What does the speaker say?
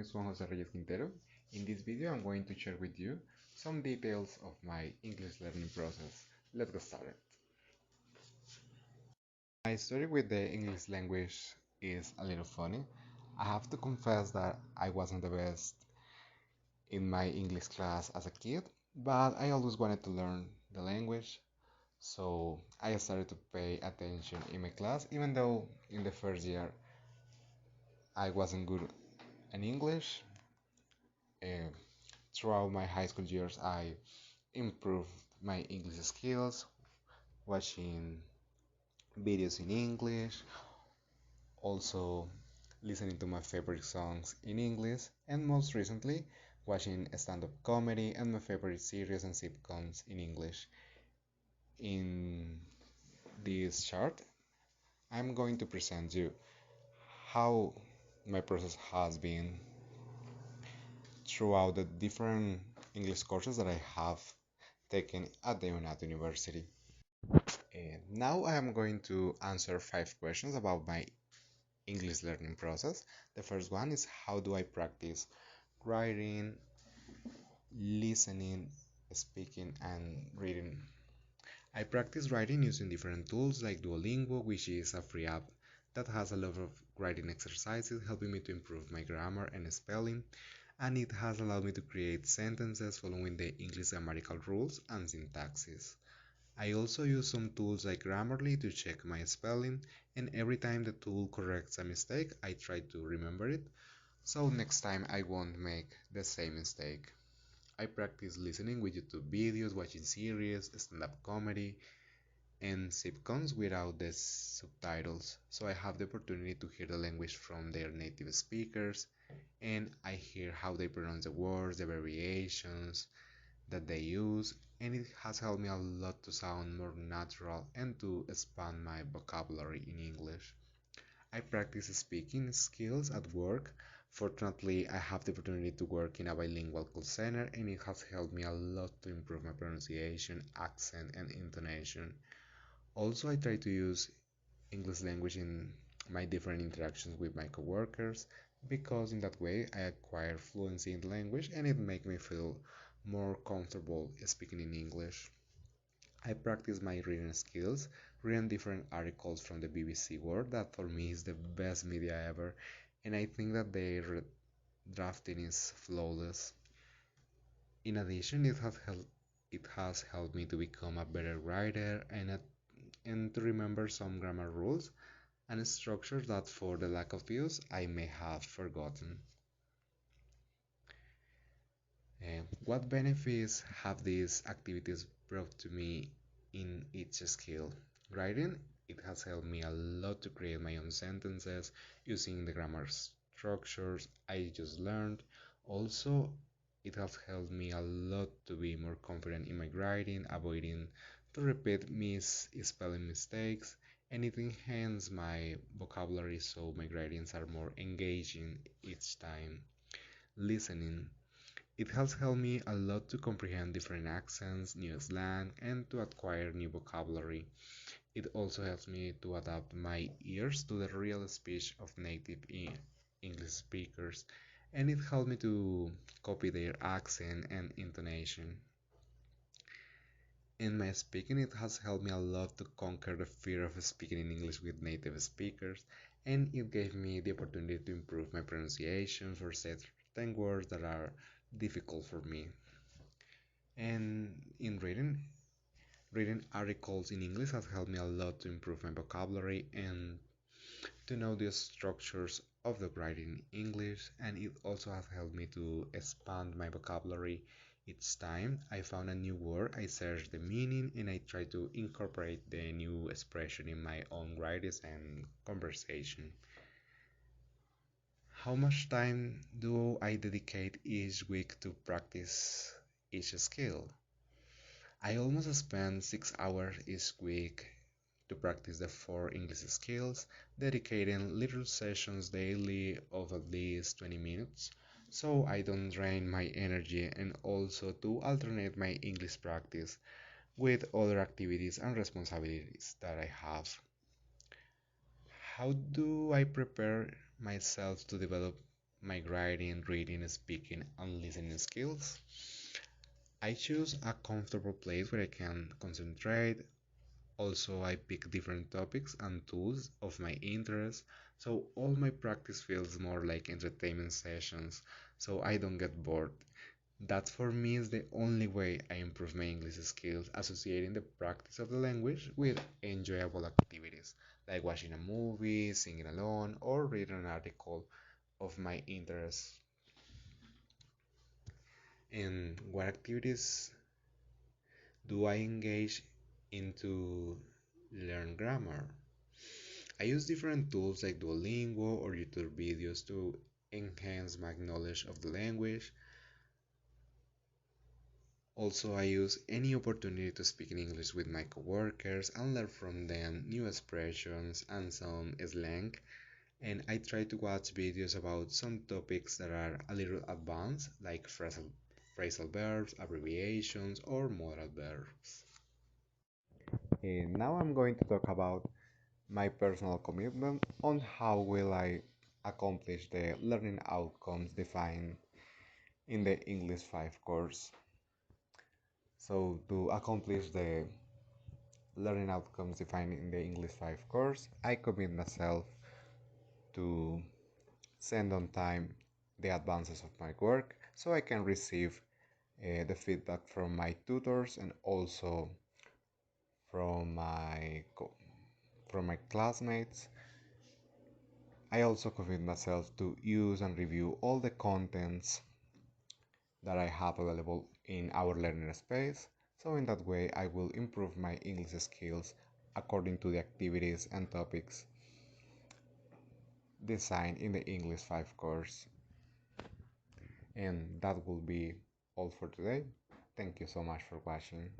is Juan Jose Reyes Quintero. In this video, I'm going to share with you some details of my English learning process. Let's get started. My story with the English language is a little funny. I have to confess that I wasn't the best in my English class as a kid, but I always wanted to learn the language, so I started to pay attention in my class, even though in the first year I wasn't good in English. Uh, Throughout my high school years, I improved my English skills, watching videos in English, also listening to my favorite songs in English, and most recently, watching stand-up comedy and my favorite series and sitcoms in English. In this chart, I'm going to present you how my process has been throughout the different English courses that I have taken at the UNAT University. Now I am going to answer 5 questions about my English learning process. The first one is, how do I practice writing, listening, speaking, and reading? I practice writing using different tools like Duolingo, which is a free app that has a lot of writing exercises helping me to improve my grammar and spelling, and it has allowed me to create sentences following the English grammatical rules and syntaxes. I also use some tools like Grammarly to check my spelling, and every time the tool corrects a mistake, I try to remember it, so next time I won't make the same mistake. I practice listening with YouTube videos, watching series, stand-up comedy, and sitcoms without the subtitles, so I have the opportunity to hear the language from their native speakers, and I hear how they pronounce the words, the variations that they use, and it has helped me a lot to sound more natural and to expand my vocabulary in English. I practice speaking skills at work. Fortunately, I have the opportunity to work in a bilingual call center, and it has helped me a lot to improve my pronunciation, accent, and intonation. Also, I try to use English language in my different interactions with my coworkers, because in that way I acquire fluency in the language and it makes me feel more comfortable speaking in English. I practice my reading skills, reading different articles from the BBC World, that for me is the best media ever, and I think that their drafting is flawless. In addition, it has helped me to become a better writer and to remember some grammar rules and structures that for the lack of use I may have forgotten. What benefits have these activities brought to me in each skill? Writing, it has helped me a lot to create my own sentences using the grammar structures I just learned. Also, it has helped me a lot to be more confident in my writing, avoiding to repeat spelling mistakes, and it enhances my vocabulary so my writings are more engaging each time. Listening, it has helped me a lot to comprehend different accents, new slang, and to acquire new vocabulary. It also helps me to adapt my ears to the real speech of native English speakers, and it helped me to copy their accent and intonation. In my speaking, it has helped me a lot to conquer the fear of speaking in English with native speakers, and it gave me the opportunity to improve my pronunciation for certain words that are difficult for me. And in reading articles in English has helped me a lot to improve my vocabulary and to know the structures of the writing in English, and it also has helped me to expand my vocabulary. Each time I found a new word, I search the meaning and I try to incorporate the new expression in my own writings and conversation. How much time do I dedicate each week to practice each skill? I almost spend 6 hours each week to practice the 4 English skills, dedicating little sessions daily of at least 20 minutes so I don't drain my energy, and also to alternate my English practice with other activities and responsibilities that I have. How do I prepare myself to develop my writing, reading, speaking, and listening skills. I choose a comfortable place where I can concentrate. Also, I pick different topics and tools of my interest, so all my practice feels more like entertainment sessions, so I don't get bored. That for me is the only way I improve my English skills, associating the practice of the language with enjoyable activities, like watching a movie, singing alone, or reading an article of my interest. And what activities do I engage in to learn grammar? I use different tools like Duolingo or YouTube videos to enhance my knowledge of the language. Also, I use any opportunity to speak in English with my coworkers and learn from them new expressions and some slang. And I try to watch videos about some topics that are a little advanced, like phrasal verbs, abbreviations, or modal verbs. And now I'm going to talk about my personal commitment on how will I accomplish the learning outcomes defined in the English 5 course. So to accomplish the learning outcomes defined in the English 5 course, I commit myself to send on time the advances of my work so I can receive the feedback from my tutors and also from from my classmates. I also commit myself to use and review all the contents that I have available in our learning space. So in that way, I will improve my English skills according to the activities and topics designed in the English 5 course. And that will be all for today. Thank you so much for watching.